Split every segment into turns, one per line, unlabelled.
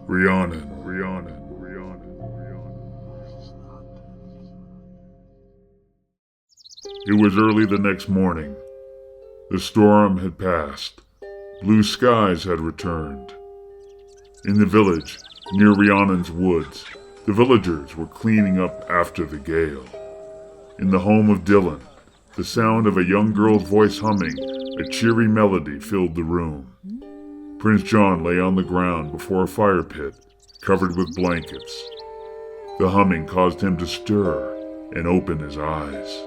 Rhiannon. It was early the next morning. The storm had passed. Blue skies had returned. In the village, near Rhiannon's woods, the villagers were cleaning up after the gale. In the home of Dylan, the sound of a young girl's voice humming a cheery melody filled the room. Prince Jon lay on the ground before a fire pit, covered with blankets. The humming caused him to stir and open his eyes.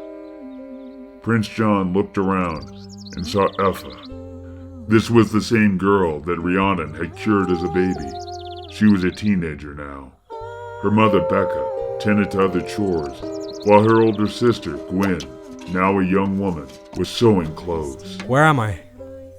Prince Jon looked around and saw Effa. This was the same girl that Rhiannon had cured as a baby. She was a teenager now. Her mother, Beca, tended to other chores, while her older sister, Gwen, now a young woman, was sewing clothes.
Where am I?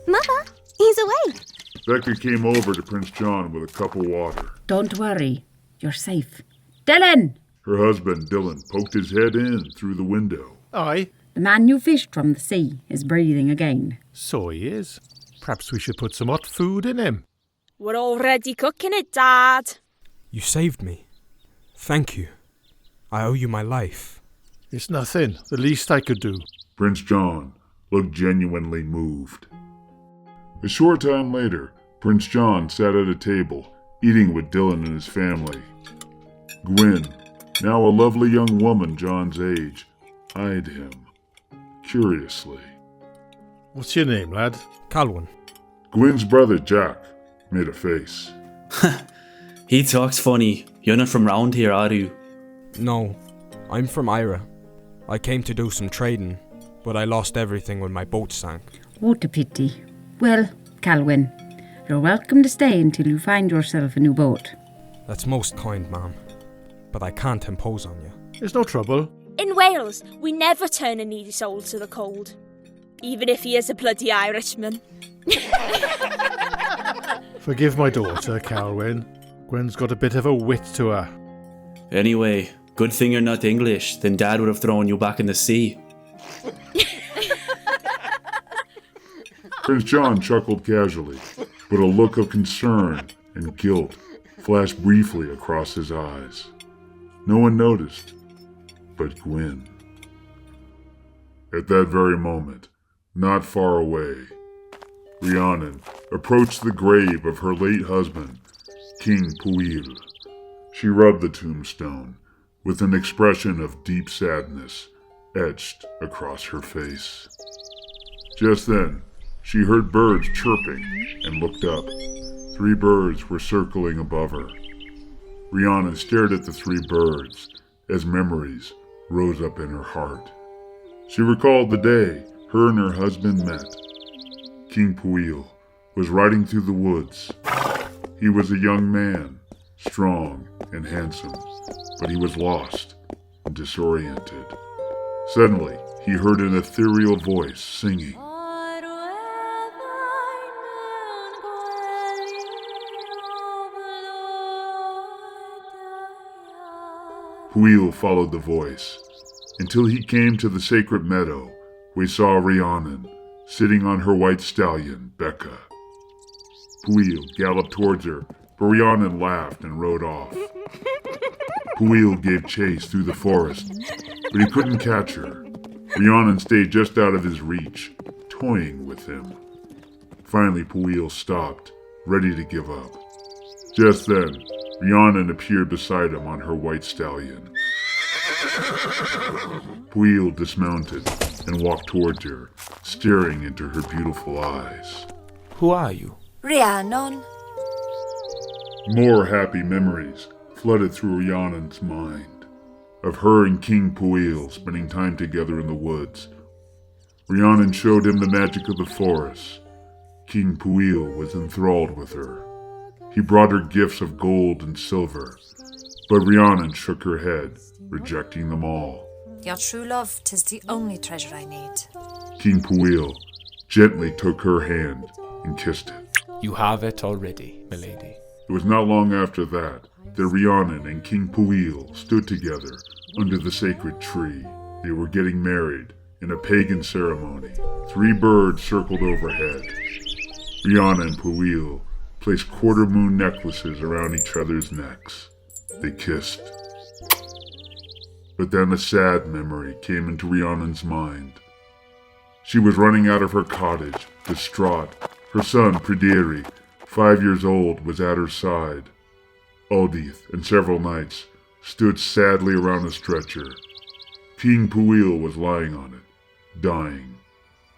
Mother, he's away.
Beca came over to Prince Jon with a cup of water.
Don't worry, you're safe. Dylan!
Her husband, Dylan, poked his head in through the window.
Aye.
The man you fished from the sea is breathing again.
So he is. Perhaps we should put some hot food in him.
We're already cooking it, Dad.
You saved me. Thank you. I owe you my life.
It's nothing. The least I could do.
Prince Jon looked genuinely moved. A short time later, Prince Jon sat at a table, eating with Dylan and his family. Gwen, now a lovely young woman Jon's age, eyed him curiously.
What's your name, lad?
Calwyn.
Gwen's brother, Jack, made a face.
He talks funny. You're not from round here, are you?
No, I'm from Ira. I came to do some trading, but I lost everything when my boat sank.
What a pity. Well, Calwyn, you're welcome to stay until you find yourself a new boat.
That's most kind, ma'am, but I can't impose on you.
There's no trouble.
In Wales, we never turn a needy soul to the cold. Even if he is a bloody Irishman.
Forgive my daughter, Calwyn. Gwen's got a bit of a wit to her.
Anyway, good thing you're not English, then Dad would have thrown you back in the sea.
Prince Jon chuckled casually, but a look of concern and guilt flashed briefly across his eyes. No one noticed, but Gwen. At that very moment, not far away, Rhiannon approached the grave of her late husband, King Pwyll. She rubbed the tombstone with an expression of deep sadness etched across her face. Just then, she heard birds chirping and looked up. 3 birds were circling above her. Rhiannon stared at the 3 birds as memories rose up in her heart. She recalled the day her and her husband met. King Pwyll was riding through the woods. He was a young man, strong and handsome, but he was lost and disoriented. Suddenly, he heard an ethereal voice singing. Pwyll followed the voice until he came to the sacred meadow. We saw Rhiannon sitting on her white stallion, Beca. Pwyll galloped towards her, but Rhiannon laughed and rode off. Pwyll gave chase through the forest, but he couldn't catch her. Rhiannon stayed just out of his reach, toying with him. Finally, Pwyll stopped, ready to give up. Just then, Rhiannon appeared beside him on her white stallion. Pwyll dismounted and walked towards her, staring into her beautiful eyes.
Who are you?
Rhiannon.
More happy memories flooded through Rhiannon's mind, of her and King Pwyll spending time together in the woods. Rhiannon showed him the magic of the forest. King Pwyll was enthralled with her. He brought her gifts of gold and silver, but Rhiannon shook her head, rejecting them all.
Your true love, 'tis the only treasure I need.
King Pwyll gently took her hand and kissed it.
You have it already, milady.
It was not long after that Rhiannon and King Pwyll stood together under the sacred tree. They were getting married in a pagan ceremony. 3 birds circled overhead. Rhiannon and Pwyll placed quarter-moon necklaces around each other's necks. They kissed. But then a sad memory came into Rhiannon's mind. She was running out of her cottage, distraught. Her son, Pryderi, 5 years old, was at her side. Aldith and several knights stood sadly around a stretcher. King Pwyll was lying on it, dying.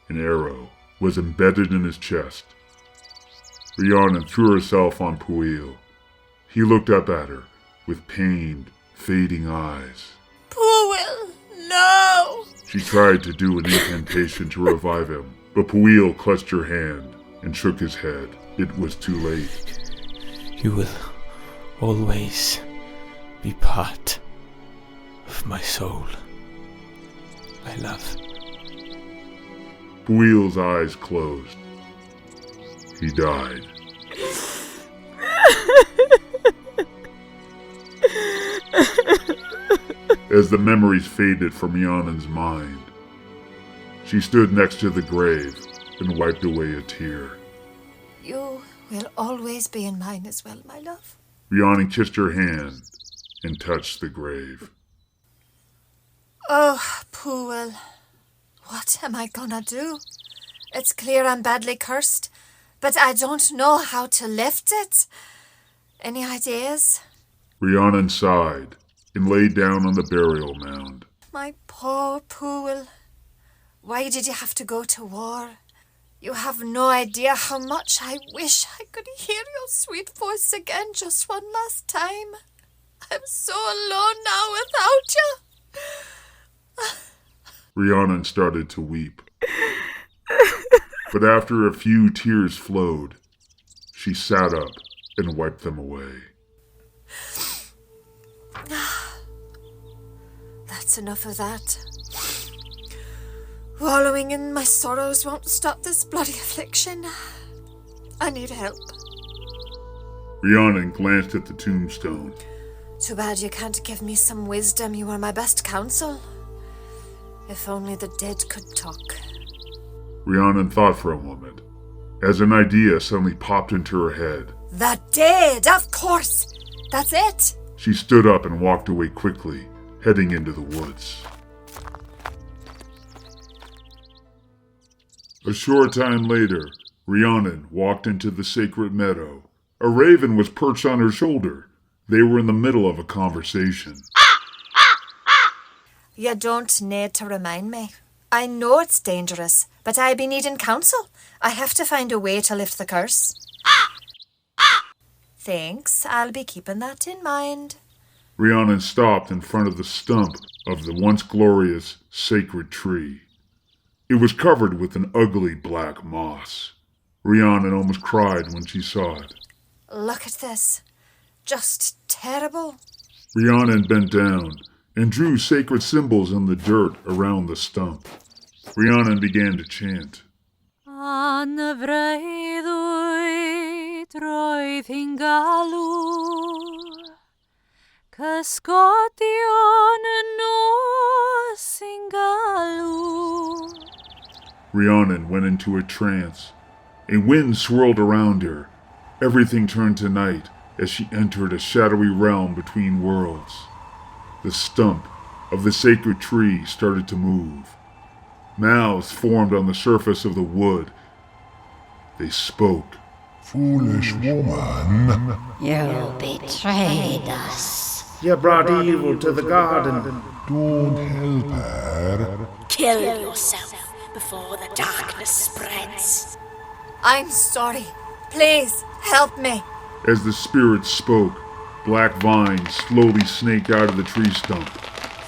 An arrow was embedded in his chest. Rhiannon threw herself on Pwyll. He looked up at her with pained, fading eyes.
Pwyll, no!
She tried to do an incantation to revive him, but Pwyll clutched her hand and shook his head. It was too late.
You will always be part of my soul, my love.
Pwyll's eyes closed. He died. As the memories faded from Rhiannon's mind, she stood next to the grave and wiped away a tear.
You will always be in mine as well, my love.
Rhiannon kissed her hand and touched the grave.
Oh, Pwyll. What am I gonna do? It's clear I'm badly cursed, but I don't know how to lift it. Any ideas?
Rhiannon sighed and lay down on the burial mound.
My poor Pwyll. Why did you have to go to war? You have no idea how much I wish I could hear your sweet voice again just one last time. I'm so alone now without you.
Rhiannon started to weep. But after a few tears flowed, she sat up and wiped them away.
That's enough of that. Wallowing in my sorrows won't stop this bloody affliction. I need help.
Rhiannon glanced at the tombstone.
Too bad you can't give me some wisdom. You were my best counsel. If only the dead could talk.
Rhiannon thought for a moment, as an idea suddenly popped into her head.
The dead, of course! That's it!
She stood up and walked away quickly, heading into the woods. A short time later, Rhiannon walked into the sacred meadow. A raven was perched on her shoulder. They were in the middle of a conversation.
You don't need to remind me. I know it's dangerous, but I be needing counsel. I have to find a way to lift the curse. Thanks, I'll be keeping that in mind.
Rhiannon stopped in front of the stump of the once glorious sacred tree. It was covered with an ugly black moss. Rhiannon almost cried when she saw it.
Look at this. Just terrible.
Rhiannon bent down and drew sacred symbols in the dirt around the stump. Rhiannon began to chant. Rhiannon went into a trance. A wind swirled around her. Everything turned to night as she entered a shadowy realm between worlds. The stump of the sacred tree started to move. Mouths formed on the surface of the wood. They spoke.
Foolish woman.
You betrayed us.
You brought evil to the garden.
Don't help her.
Kill yourself before the darkness spreads.
I'm sorry. Please, help me.
As the spirits spoke, black vines slowly snaked out of the tree stump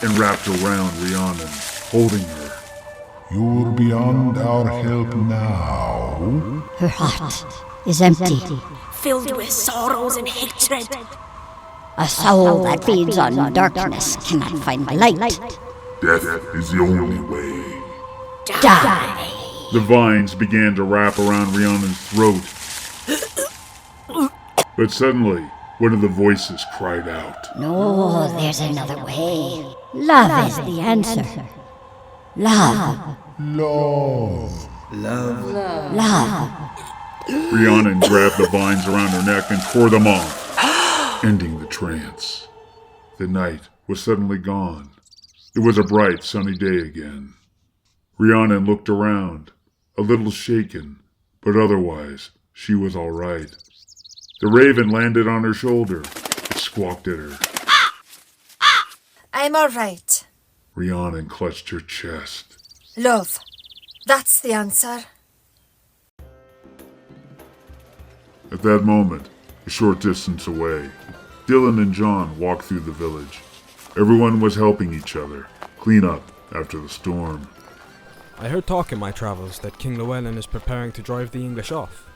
and wrapped around Rhiannon, holding her.
You're beyond our help now.
Her heart is empty.
Filled with sorrows and hatred.
A soul that feeds on darkness cannot find light.
Death is the only way.
Die!
The vines began to wrap around Rhiannon's throat. But suddenly, one of the voices cried out.
No, there's another way. Love is the answer. Love.
Love.
Love.
Love.
Rhiannon grabbed the vines around her neck and tore them off, ending the trance. The night was suddenly gone. It was a bright, sunny day again. Rhiannon looked around, a little shaken, but otherwise she was all right. The raven landed on her shoulder. It squawked at her.
I'm all right.
Rhiannon clutched her chest.
Love, that's the answer.
At that moment, a short distance away, Dylan and Jon walked through the village. Everyone was helping each other clean up after the storm.
I heard talk in my travels that King Llewellyn is preparing to drive the English off.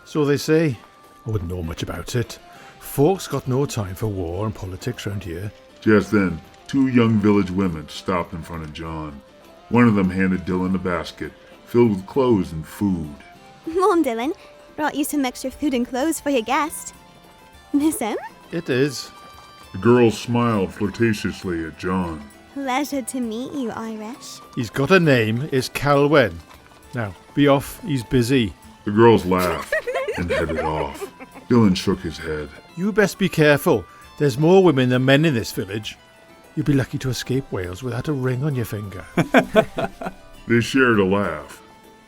So they say. I wouldn't know much about it. Folks got no time for war and politics round here.
Just then, 2 young village women stopped in front of Jon. One of them handed Dylan a basket filled with clothes and food.
Mom, Dylan, brought you some extra food and clothes for your guest. Miss him?
It is.
The girl smiled flirtatiously at Jon.
Pleasure to meet you, Irish.
He's got a name, it's Calwen. Now, be off, he's busy.
The girls laughed and headed off. Dylan shook his head.
You best be careful. There's more women than men in this village. You'd be lucky to escape Wales without a ring on your finger.
They shared a laugh.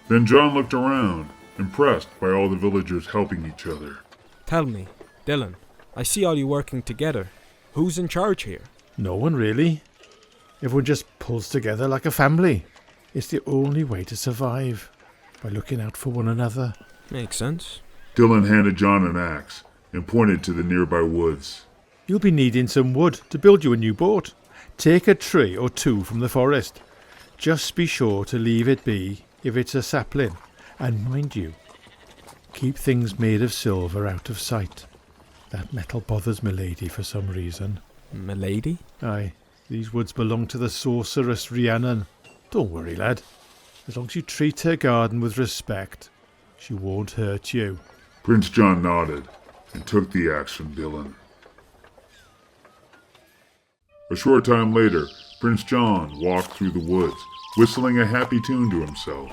Then Jon looked around, impressed by all the villagers helping each other.
Tell me, Dylan, I see all you working together. Who's in charge here?
No one really. Everyone just pulls together like a family. It's the only way to survive, by looking out for one another.
Makes sense.
Dylan handed Jon an axe and pointed to the nearby woods.
You'll be needing some wood to build you a new boat. Take a tree or 2 from the forest. Just be sure to leave it be if it's a sapling. And mind you, keep things made of silver out of sight. That metal bothers Milady for some reason.
Milady?
Aye, these woods belong to the sorceress Rhiannon. Don't worry, lad. As long as you treat her garden with respect, she won't hurt you.
Prince Jon nodded and took the axe from Dylan. A short time later, Prince Jon walked through the woods, whistling a happy tune to himself.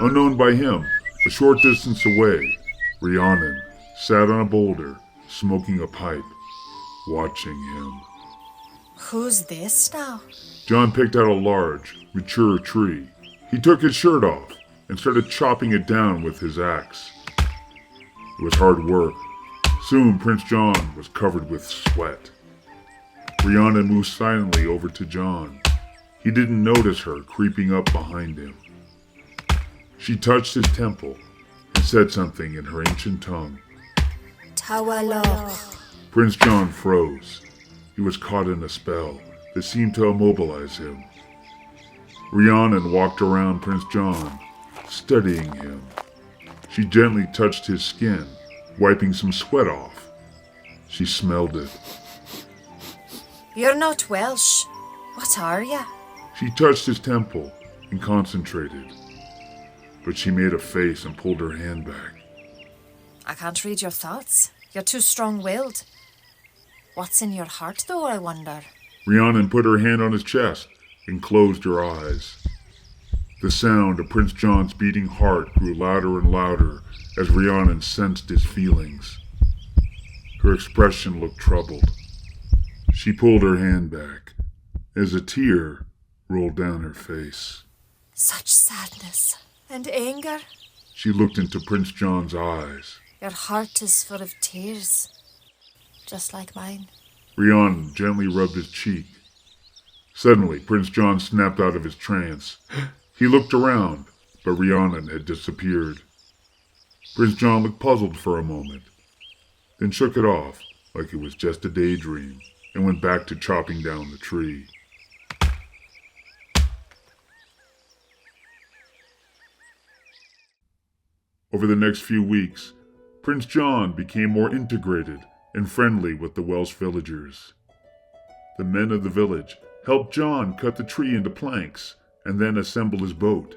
Unknown by him, a short distance away, Rhiannon sat on a boulder, smoking a pipe, watching him.
Who's this now?
Jon picked out a large, mature tree. He took his shirt off and started chopping it down with his axe. It was hard work. Soon Prince Jon was covered with sweat. Rhiannon moved silently over to Jon. He didn't notice her creeping up behind him. She touched his temple and said something in her ancient tongue.
Tawalo.
Prince Jon froze. He was caught in a spell that seemed to immobilize him. Rhiannon walked around Prince Jon, studying him. She gently touched his skin, wiping some sweat off. She smelled it.
You're not Welsh. What are you?
She touched his temple and concentrated. But she made a face and pulled her hand back.
I can't read your thoughts. You're too strong-willed. What's in your heart, though, I wonder?
Rhiannon put her hand on his chest and closed her eyes. The sound of Prince Jon's beating heart grew louder and louder as Rhiannon sensed his feelings. Her expression looked troubled. She pulled her hand back as a tear rolled down her face.
Such sadness and anger.
She looked into Prince Jon's eyes.
Your heart is full of tears, just like mine.
Rhiannon gently rubbed his cheek. Suddenly, Prince Jon snapped out of his trance. He looked around, but Rhiannon had disappeared. Prince Jon looked puzzled for a moment, then shook it off like it was just a daydream and went back to chopping down the tree. Over the next few weeks, Prince Jon became more integrated and friendly with the Welsh villagers. The men of the village helped Jon cut the tree into planks and then assemble his boat.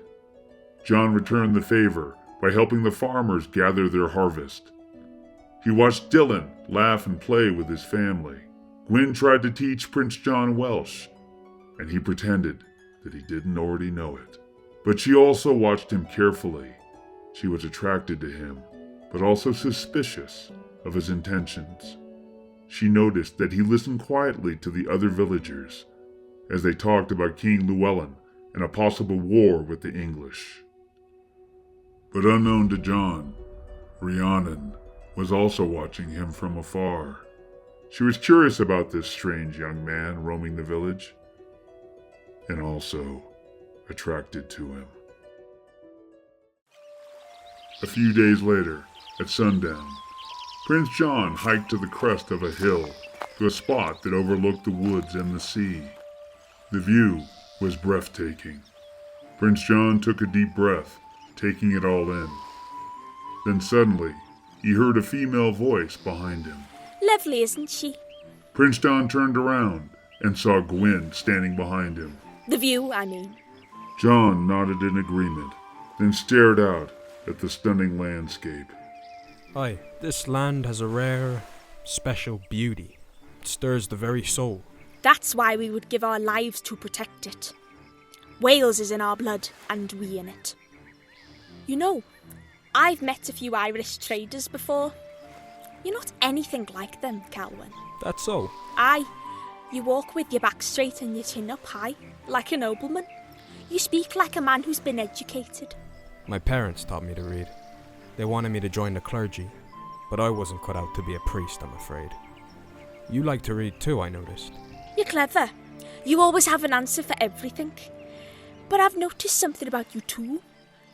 Jon returned the favor by helping the farmers gather their harvest. He watched Dylan laugh and play with his family. Gwen tried to teach Prince Jon Welsh, and he pretended that he didn't already know it. But she also watched him carefully. She was attracted to him, but also suspicious of his intentions. She noticed that he listened quietly to the other villagers as they talked about King Llewellyn and a possible war with the English. But unknown to Jon, Rhiannon was also watching him from afar. She was curious about this strange young man roaming the village, and also attracted to him. A few days later, at sundown, Prince Jon hiked to the crest of a hill to a spot that overlooked the woods and the sea. The view was breathtaking. Prince Jon took a deep breath, taking it all in. Then suddenly, he heard a female voice behind him.
Lovely, isn't she?
Prince Jon turned around and saw Gwen standing behind him.
The view, I mean.
Jon nodded in agreement, then stared out at the stunning landscape.
Aye, this land has a rare, special beauty. It stirs the very soul.
That's why we would give our lives to protect it. Wales is in our blood, and we in it. You know, I've met a few Irish traders before. You're not anything like them, Calwyn.
That's so?
Aye. You walk with your back straight and your chin up high, like a nobleman. You speak like a man who's been educated.
My parents taught me to read. They wanted me to join the clergy, but I wasn't cut out to be a priest, I'm afraid. You like to read too, I noticed.
You're clever. You always have an answer for everything. But I've noticed something about you too.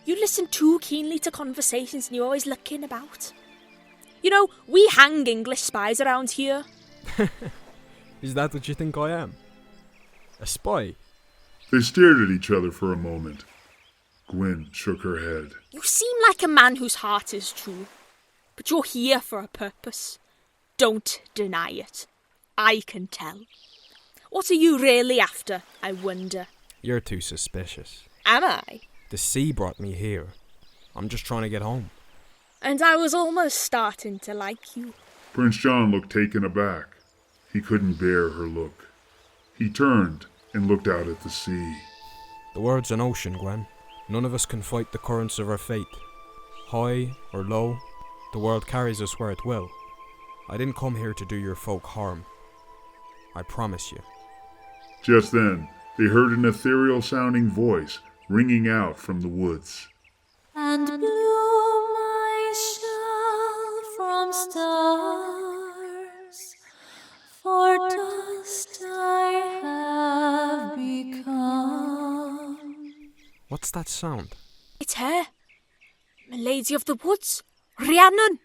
You listen too keenly to conversations and you're always looking about. You know, we hang English spies around here.
Is that what you think I am? A spy?
They stared at each other for a moment. Gwen shook her head.
You seem like a man whose heart is true. But you're here for a purpose. Don't deny it. I can tell. What are you really after, I wonder?
You're too suspicious.
Am I?
The sea brought me here. I'm just trying to get home.
And I was almost starting to like you.
Prince Jon looked taken aback. He couldn't bear her look. He turned and looked out at the sea.
The world's an ocean, Gwen. None of us can fight the currents of our fate. High or low, the world carries us where it will. I didn't come here to do your folk harm. I promise you.
Just then, they heard an ethereal-sounding voice ringing out from the woods.
And blew my shell from stars, for dust I have become.
What's that sound?
It's her. The Lady of the Woods. Rhiannon.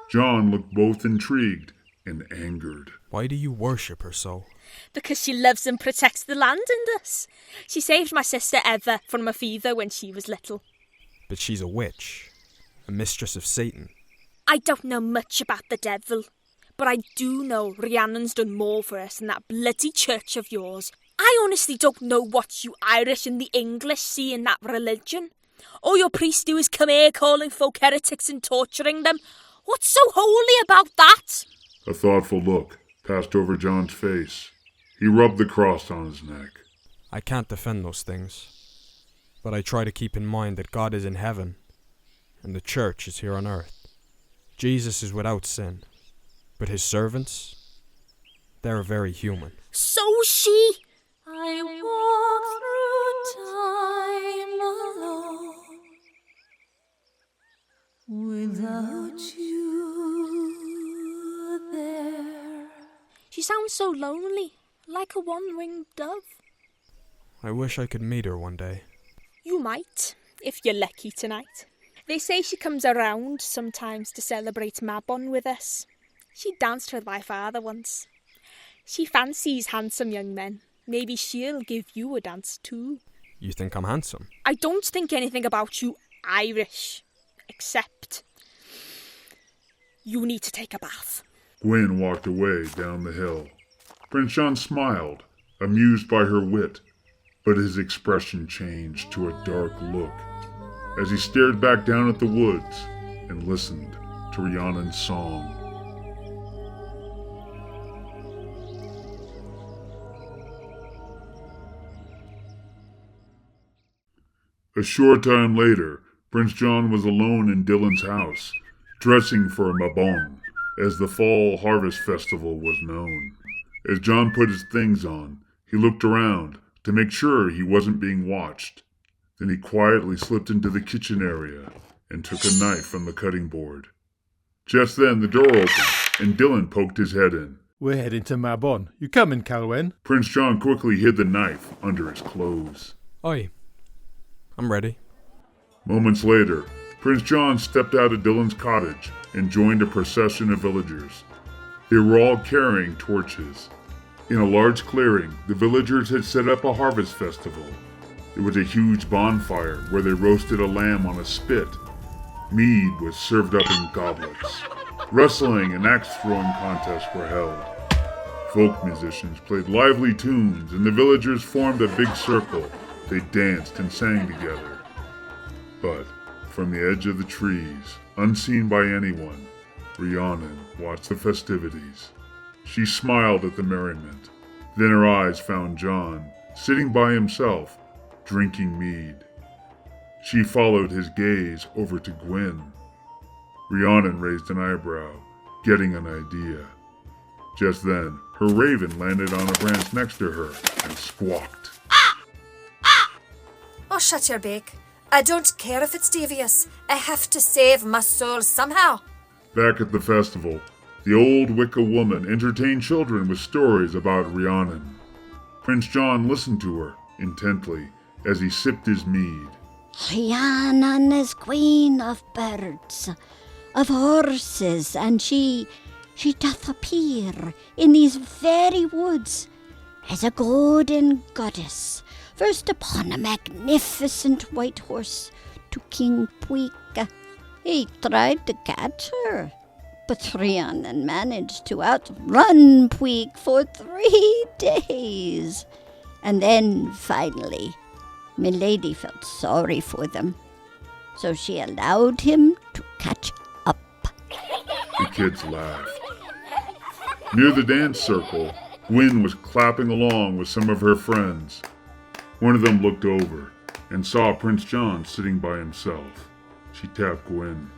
Jon looked both intrigued and angered.
Why do you worship her so?
Because she loves and protects the land and us. She saved my sister Eva from a fever when she was little.
But she's a witch. A mistress of Satan.
I don't know much about the devil. But I do know Rhiannon's done more for us than that bloody church of yours. I honestly don't know what you Irish and the English see in that religion. All your priests do is come here calling folk heretics and torturing them. What's so holy about that?
A thoughtful look passed over Jon's face. He rubbed the cross on his neck.
I can't defend those things. But I try to keep in mind that God is in heaven, and the church is here on earth. Jesus is without sin, but his servants, they're very human.
So she.
I walk through time alone, without you there.
She sounds so lonely, like a one-winged dove.
I wish I could meet her one day.
You might, if you're lucky tonight. They say she comes around sometimes to celebrate Mabon with us. She danced with my father once. She fancies handsome young men. Maybe she'll give you a dance too.
You think I'm handsome?
I don't think anything about you Irish, except you need to take a bath.
Gwen walked away down the hill. Prince Jon smiled, amused by her wit, but his expression changed to a dark look. as he stared back down at the woods and listened to Rhiannon's song. A short time later, Prince Jon was alone in Dylan's house, dressing for a mabon, as the fall harvest festival was known. As Jon put his things on, he looked around to make sure he wasn't being watched. Then he quietly slipped into the kitchen area and took a knife from the cutting board. Just then the door opened, and Dylan poked his head in.
We're heading to Mabon. You coming, Calwen?
Prince Jon quickly hid the knife under his clothes.
Oi, I'm ready.
Moments later, Prince Jon stepped out of Dylan's cottage and joined a procession of villagers. They were all carrying torches. In a large clearing, the villagers had set up a harvest festival. It was a huge bonfire where they roasted a lamb on a spit. Mead was served up in goblets. Wrestling and axe-throwing contests were held. Folk musicians played lively tunes, and the villagers formed a big circle. They danced and sang together. But from the edge of the trees, unseen by anyone, Rhiannon watched the festivities. She smiled at the merriment. Then her eyes found Jon, sitting by himself, drinking mead. She followed his gaze over to Gwen. Rhiannon raised an eyebrow, getting an idea. Just then, her raven landed on a branch next to her and squawked.
Oh, shut your beak. I don't care if it's devious. I have to save my soul somehow.
Back at the festival, the old Wicca woman entertained children with stories about Rhiannon. Prince Jon listened to her intently as he sipped his mead.
Rhiannon is queen of birds, of horses, and she doth appear in these very woods as a golden goddess, first upon a magnificent white horse to King Pwyll. He tried to catch her, but Rhiannon managed to outrun Pwyll for 3 days. And then, finally, Milady felt sorry for them, so she allowed him to catch up.
The kids laughed. Near the dance circle, Gwen was clapping along with some of her friends. One of them looked over and saw Prince Jon sitting by himself. She tapped Gwen.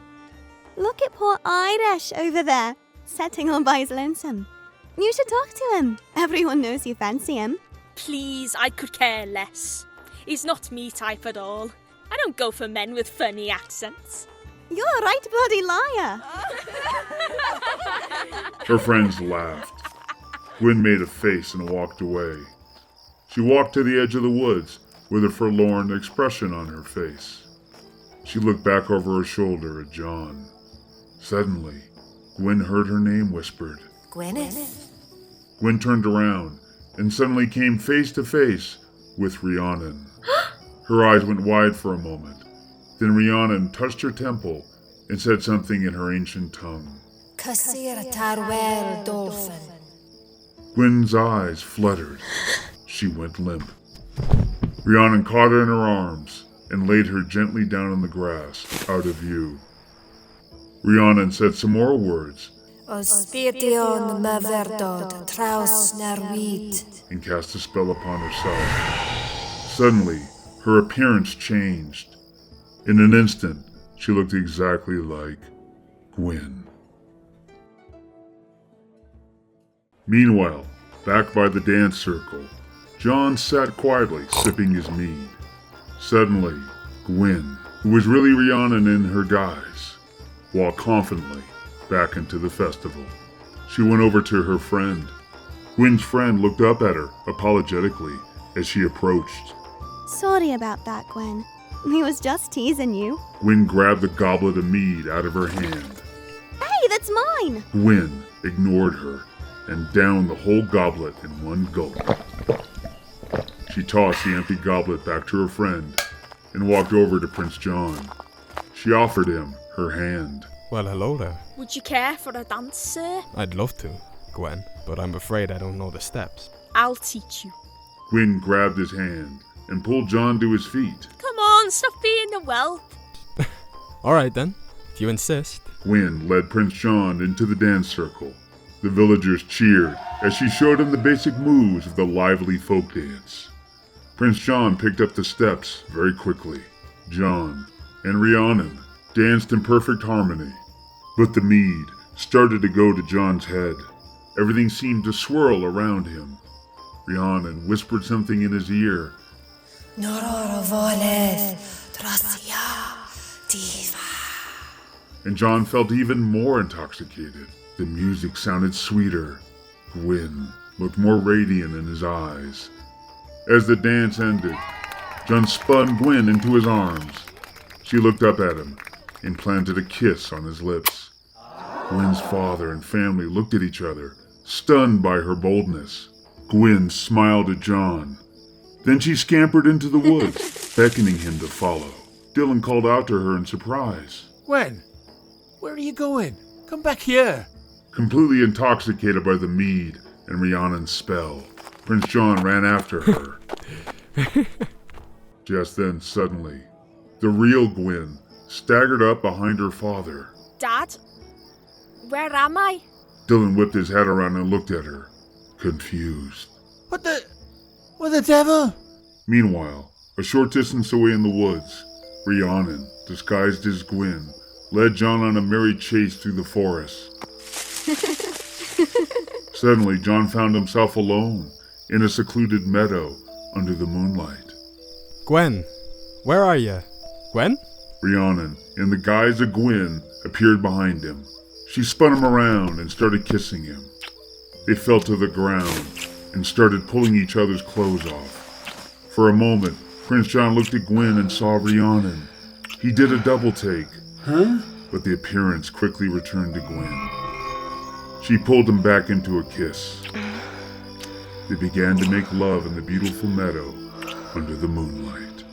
Look at poor Irish over there, sitting all by his lonesome. You should talk to him. Everyone knows you fancy him.
Please, I could care less. He's not me type at all. I don't go for men with funny accents.
You're a right bloody liar.
Her friends laughed. Gwen made a face and walked away. She walked to the edge of the woods with a forlorn expression on her face. She looked back over her shoulder at Jon. Suddenly, Gwen heard her name whispered.
Gwyneth?
Gwen turned around and suddenly came face to face with Rhiannon. Her eyes went wide for a moment. Then Rhiannon touched her temple and said something in her ancient tongue.
Kasir Tarwell Dolphin.
Gwen's eyes fluttered. She went limp. Rhiannon caught her in her arms and laid her gently down on the grass, out of view. Rhiannon said some more words.
Ospition Maverdod Traus Narweed.
And cast a spell upon herself. Suddenly, her appearance changed. In an instant, she looked exactly like Gwen. Meanwhile, back by the dance circle, Jon sat quietly sipping his mead. Suddenly, Gwen, who was really Rhiannon in her guise, walked confidently back into the festival. She went over to her friend. Gwen's friend looked up at her apologetically as she approached.
Sorry about that, Gwen. He was just teasing you.
Gwen grabbed the goblet of mead out of her hand.
Hey, that's mine!
Gwen ignored her and downed the whole goblet in one gulp. She tossed the empty goblet back to her friend and walked over to Prince Jon. She offered him her hand.
Well, hello there.
Would you care for a dance, sir?
I'd love to, Gwen, but I'm afraid I don't know the steps.
I'll teach you.
Gwen grabbed his hand and pulled Jon to his feet.
Come on, stop being a whelp.
Alright then, if you insist.
Gwen led Prince Jon into the dance circle. The villagers cheered as she showed him the basic moves of the lively folk dance. Prince Jon picked up the steps very quickly. Jon and Rhiannon danced in perfect harmony, but the mead started to go to Jon's head. Everything seemed to swirl around him. Rhiannon whispered something in his ear. And Jon felt even more intoxicated. The music sounded sweeter. Gwen looked more radiant in his eyes. As the dance ended, Jon spun Gwen into his arms. She looked up at him and planted a kiss on his lips. Gwen's father and family looked at each other, stunned by her boldness. Gwen smiled at Jon. Then she scampered into the woods, beckoning him to follow. Dylan called out to her in surprise.
Gwen, where are you going? Come back here.
Completely intoxicated by the mead and Rhiannon's spell, Prince Jon ran after her. Just then, suddenly, the real Gwen staggered up behind her father.
Dad? Where am I?
Dylan whipped his head around and looked at her, confused.
What the devil?
Meanwhile, a short distance away in the woods, Rhiannon, disguised as Gwen, led Jon on a merry chase through the forest. Suddenly, Jon found himself alone in a secluded meadow under the moonlight.
Gwen, where are you? Gwen?
Rhiannon, in the guise of Gwen, appeared behind him. She spun him around and started kissing him. They fell to the ground and started pulling each other's clothes off. For a moment, Prince Jon looked at Gwen and saw Rhiannon. He did a double take, but the appearance quickly returned to Gwen. She pulled him back into a kiss. They began to make love in the beautiful meadow under the moonlight.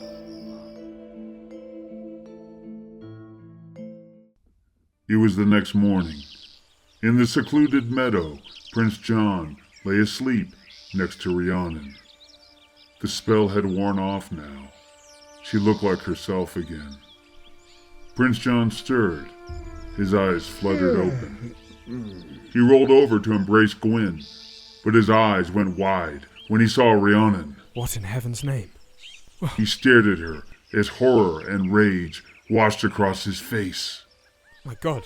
It was the next morning. In the secluded meadow, Prince Jon lay asleep next to Rhiannon. The spell had worn off now. She looked like herself again. Prince Jon stirred. His eyes fluttered open. He rolled over to embrace Gwen, but his eyes went wide when he saw Rhiannon.
What in heaven's name?
He stared at her as horror and rage washed across his face.
My God,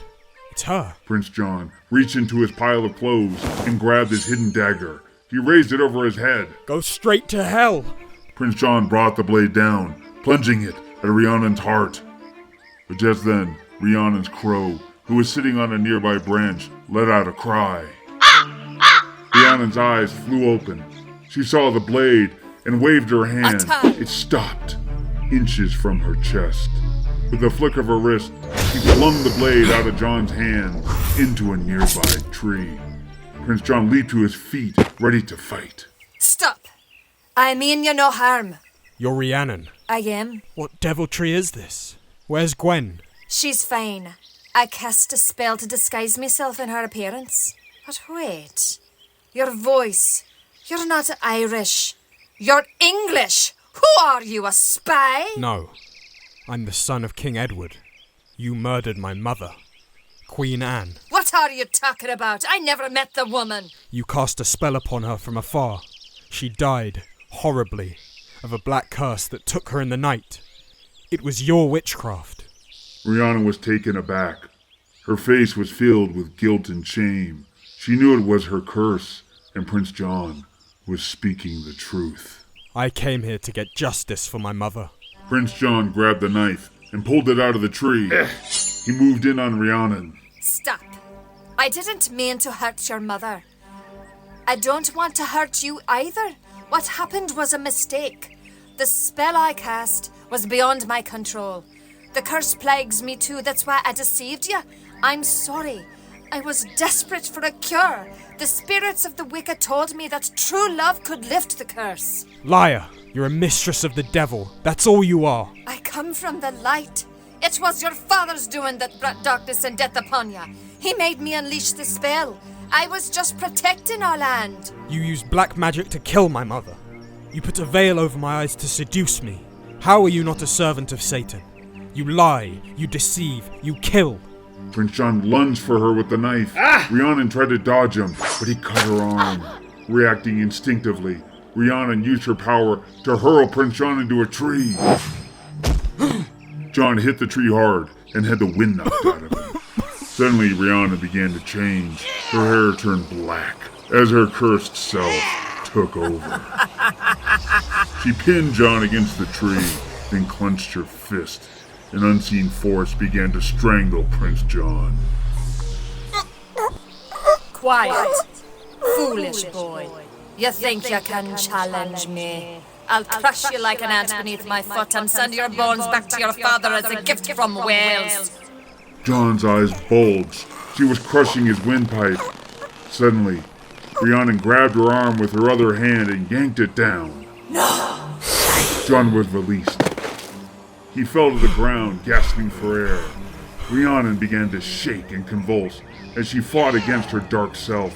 it's her.
Prince Jon reached into his pile of clothes and grabbed his hidden dagger. He raised it over his head.
Go straight to hell!
Prince Jon brought the blade down, plunging it at Rhiannon's heart. But just then, Rhiannon's crow, who was sitting on a nearby branch, let out a cry. Rhiannon's eyes flew open. She saw the blade and waved her hand. It stopped, inches from her chest. With a flick of her wrist, she flung the blade out of Jon's hand into a nearby tree. Prince Jon leaped to his feet, ready to fight.
Stop! I mean you no harm.
You're Rhiannon.
I am.
What deviltry is this? Where's Gwen?
She's fine. I cast a spell to disguise myself in her appearance. But wait. Your voice. You're not Irish. You're English. Who are you, a spy?
No. I'm the son of King Edward. You murdered my mother, Queen Anne.
What are you talking about? I never met the woman.
You cast a spell upon her from afar. She died, horribly, of a black curse that took her in the night. It was your witchcraft.
Rhiannon was taken aback. Her face was filled with guilt and shame. She knew it was her curse, and Prince Jon was speaking the truth.
I came here to get justice for my mother.
Prince Jon grabbed the knife and pulled it out of the tree. He moved in on Rhiannon.
Stop. I didn't mean to hurt your mother. I don't want to hurt you either. What happened was a mistake. The spell I cast was beyond my control. The curse plagues me too, that's why I deceived you. I'm sorry. I was desperate for a cure. The spirits of the Wicca told me that true love could lift the curse.
Liar! You're a mistress of the devil. That's all you are.
I come from the light. It was your father's doing that brought darkness and death upon you. He made me unleash the spell. I was just protecting our land.
You used black magic to kill my mother. You put a veil over my eyes to seduce me. How are you not a servant of Satan? You lie, you deceive, you kill.
Prince Jon lunged for her with the knife. Rhiannon tried to dodge him, but he cut her arm. Reacting instinctively, Rhiannon used her power to hurl Prince Jon into a tree. Jon hit the tree hard and had the wind knocked out of him. Suddenly, Rhiannon began to change. Her hair turned black as her cursed self took over. She pinned Jon against the tree, then clenched her fist. An unseen force began to strangle Prince Jon.
Quiet, foolish boy. You think you can challenge me? I'll crush you like an ant beneath my foot and send your bones back to your father as a gift from Wales.
Jon's eyes bulged. She was crushing his windpipe. Suddenly, Rhiannon grabbed her arm with her other hand and yanked it down.
No!
Jon was released. He fell to the ground, gasping for air. Rhiannon began to shake and convulse as she fought against her dark self.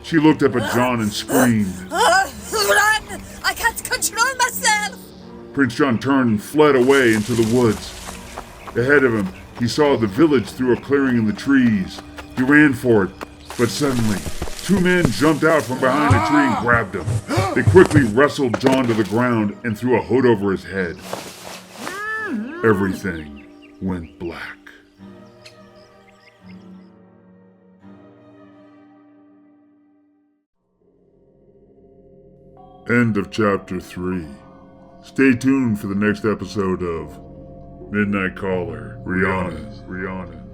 She looked up at Jon and screamed.
Run! I can't control myself!
Prince Jon turned and fled away into the woods. Ahead of him, he saw the village through a clearing in the trees. He ran for it, but suddenly, two men jumped out from behind a tree and grabbed him. They quickly wrestled Jon to the ground and threw a hood over his head. Everything went black. End of chapter 3. Stay tuned for the next episode of Midnight Caller, Rhiannon.